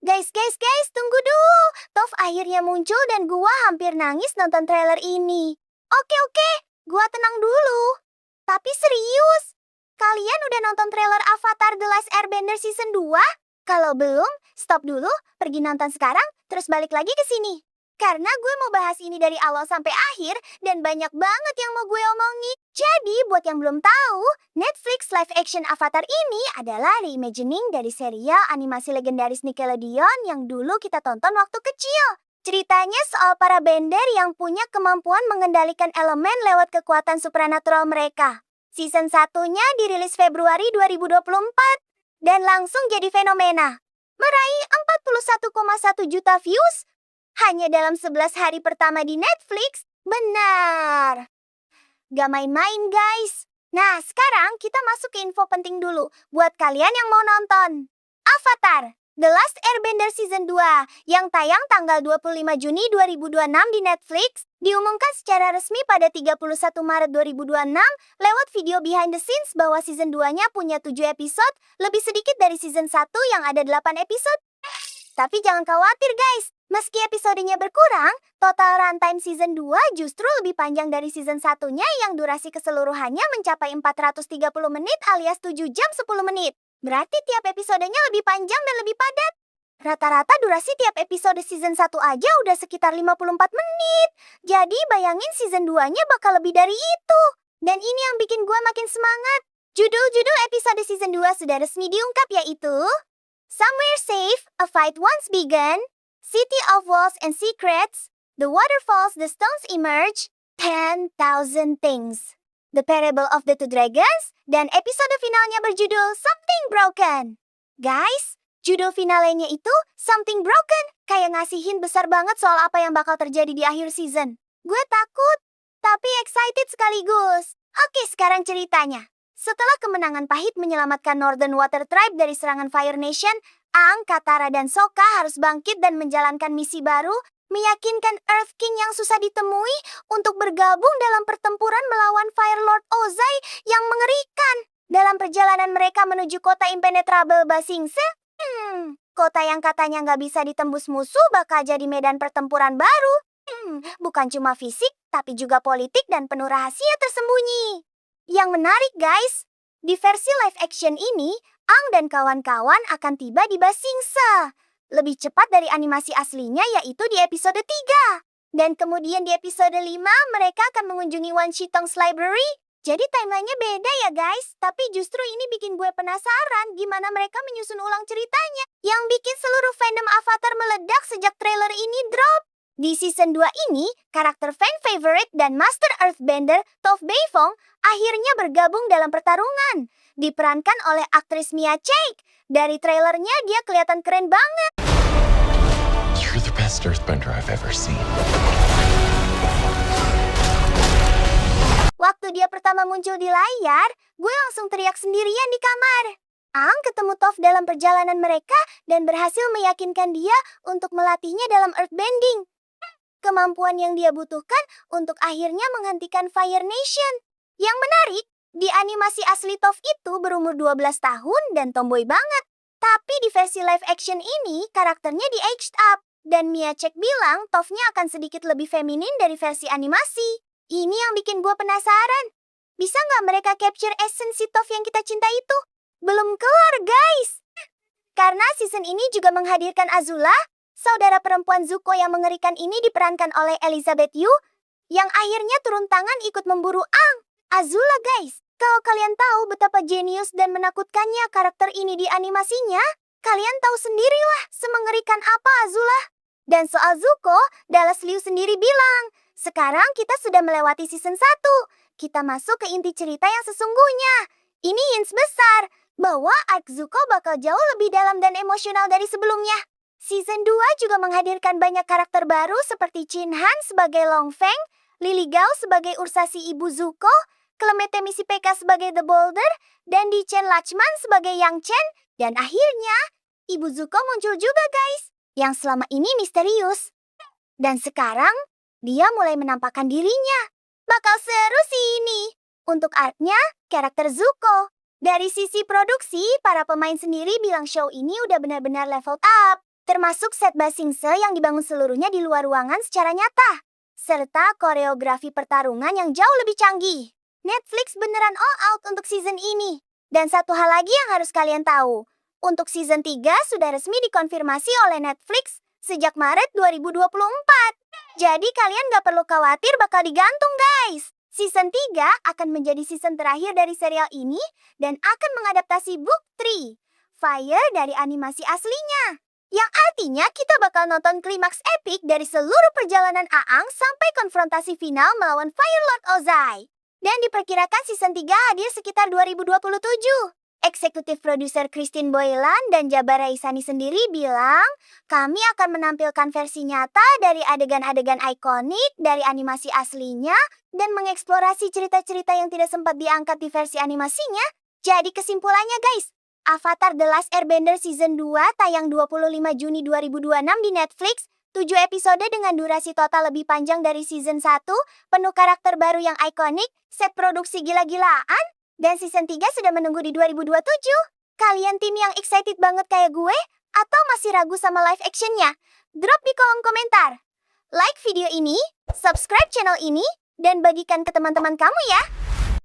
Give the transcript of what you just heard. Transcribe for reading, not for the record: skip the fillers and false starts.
Guys, tunggu dulu. Toph akhirnya muncul dan gua hampir nangis nonton trailer ini. Oke, gua tenang dulu. Tapi serius, kalian udah nonton trailer Avatar The Last Airbender Season 2? Kalau belum, stop dulu, pergi nonton sekarang, terus balik lagi ke sini. Karena gue mau bahas ini dari awal sampai akhir, dan banyak banget yang mau gue omongin. Jadi, buat yang belum tahu, Netflix live action Avatar ini adalah reimagining dari serial animasi legendaris Nickelodeon yang dulu kita tonton waktu kecil. Ceritanya soal para bender yang punya kemampuan mengendalikan elemen lewat kekuatan supranatural mereka. Season 1-nya dirilis Februari 2024 dan langsung jadi fenomena. Meraih 41,1 juta views hanya dalam 11 hari pertama di Netflix. Benar. Gak main-main, guys. Nah, sekarang kita masuk ke info penting dulu buat kalian yang mau nonton. Avatar The Last Airbender Season 2 yang tayang tanggal 25 Juni 2026 di Netflix diumumkan secara resmi pada 31 Maret 2026 lewat video behind the scenes bahwa Season 2-nya punya 7 episode, lebih sedikit dari Season 1 yang ada 8 episode. Tapi jangan khawatir, guys. Meski episodenya berkurang, total runtime Season 2 justru lebih panjang dari Season 1-nya yang durasi keseluruhannya mencapai 430 menit alias 7 jam 10 menit. Berarti tiap episodenya lebih panjang dan lebih padat. Rata-rata durasi tiap episode Season 1 aja udah sekitar 54 menit. Jadi bayangin Season 2-nya bakal lebih dari itu. Dan ini yang bikin gue makin semangat. Judul-judul episode Season 2 sudah resmi diungkap, yaitu Somewhere Safe, A Fight Once Begun, City of Walls and Secrets, The Waterfalls, The Stones Emerge, 10,000 Things, The Parable of the Two Dragons, dan episode finalnya berjudul Something Broken. Guys, judul finalenya itu Something Broken, kayak ngasih hint besar banget soal apa yang bakal terjadi di akhir season. Gue takut, tapi excited sekaligus. Oke, sekarang ceritanya. Setelah kemenangan pahit menyelamatkan Northern Water Tribe dari serangan Fire Nation, Aang, Katara, dan Sokka harus bangkit dan menjalankan misi baru, meyakinkan Earth King yang susah ditemui untuk bergabung dalam pertempuran melawan Fire Lord Ozai yang mengerikan. Dalam perjalanan mereka menuju kota impenetrable Ba Sing Se, kota yang katanya nggak bisa ditembus musuh bakal jadi medan pertempuran baru. Bukan cuma fisik, tapi juga politik dan penuh rahasia tersembunyi. Yang menarik, guys, di versi live action ini, Aang dan kawan-kawan akan tiba di Ba Sing Se. Lebih cepat dari animasi aslinya, yaitu di episode 3. Dan kemudian di episode 5, mereka akan mengunjungi Wan Shi Tong's Library. Jadi timelinenya beda ya, guys. Tapi justru ini bikin gue penasaran gimana mereka menyusun ulang ceritanya. Yang bikin seluruh fandom Avatar meledak sejak trailer ini drop. Di season 2 ini, karakter fan favorite dan Master Earthbender Toph Beifong akhirnya bergabung dalam pertarungan. Diperankan oleh aktris Mia Chaek. Dari trailernya dia kelihatan keren banget. You're the best Earthbender I've ever seen. Waktu dia pertama muncul di layar, gue langsung teriak sendirian di kamar. Aang ketemu Toph dalam perjalanan mereka dan berhasil meyakinkan dia untuk melatihnya dalam earthbending. Kemampuan yang dia butuhkan untuk akhirnya menghentikan Fire Nation. Yang menarik, di animasi asli Toph itu berumur 12 tahun dan tomboy banget. Tapi di versi live action ini, karakternya di-aged up. Dan Mia Chaek bilang Toph-nya akan sedikit lebih feminin dari versi animasi. Ini yang bikin gue penasaran. Bisa nggak mereka capture esensi Toph yang kita cinta itu? Belum kelar, guys! Karena season ini juga menghadirkan Azula, saudara perempuan Zuko yang mengerikan ini diperankan oleh Elizabeth Yu, yang akhirnya turun tangan ikut memburu Aang. Azula, guys, kalau kalian tahu betapa jenius dan menakutkannya karakter ini di animasinya, kalian tahu sendirilah semengerikan apa Azula. Dan soal Zuko, Dallas Liu sendiri bilang, sekarang kita sudah melewati season 1. Kita masuk ke inti cerita yang sesungguhnya. Ini hints besar bahwa arc Zuko bakal jauh lebih dalam dan emosional dari sebelumnya. Season 2 juga menghadirkan banyak karakter baru seperti Chin Han sebagai Long Feng, Lily Gao sebagai Ursa si ibu Zuko, Clemete Misipeka sebagai The Boulder, dan Di Chen Lachman sebagai Yang Chen, dan akhirnya ibu Zuko muncul juga, guys, yang selama ini misterius. Dan sekarang, dia mulai menampakkan dirinya. Bakal seru sih ini. Untuk arc-nya, karakter Zuko. Dari sisi produksi, para pemain sendiri bilang show ini udah benar-benar leveled up. termasuk set Basingse yang dibangun seluruhnya di luar ruangan secara nyata, serta koreografi pertarungan yang jauh lebih canggih. Netflix beneran all out untuk season ini. Dan satu hal lagi yang harus kalian tahu, untuk season 3 sudah resmi dikonfirmasi oleh Netflix sejak Maret 2024. Jadi kalian gak perlu khawatir bakal digantung guys. Season 3 akan menjadi season terakhir dari serial ini dan akan mengadaptasi Book 3, Fire dari animasi aslinya. Yang artinya kita bakal nonton klimaks epik dari seluruh perjalanan Aang sampai konfrontasi final melawan Fire Lord Ozai. Dan diperkirakan season 3 hadir sekitar 2027. Eksekutif produser Christine Boylan dan Jabara Ihsani sendiri bilang, kami akan menampilkan versi nyata dari adegan-adegan ikonik dari animasi aslinya dan mengeksplorasi cerita-cerita yang tidak sempat diangkat di versi animasinya. Jadi kesimpulannya guys, Avatar The Last Airbender Season 2 tayang 25 Juni 2026 di Netflix, 7 episode dengan durasi total lebih panjang dari Season 1, penuh karakter baru yang ikonik, set produksi gila-gilaan, dan Season 3 sudah menunggu di 2027. Kalian tim yang excited banget kayak gue? Atau masih ragu sama live actionnya? Drop di kolom komentar. Like video ini, subscribe channel ini, dan bagikan ke teman-teman kamu ya.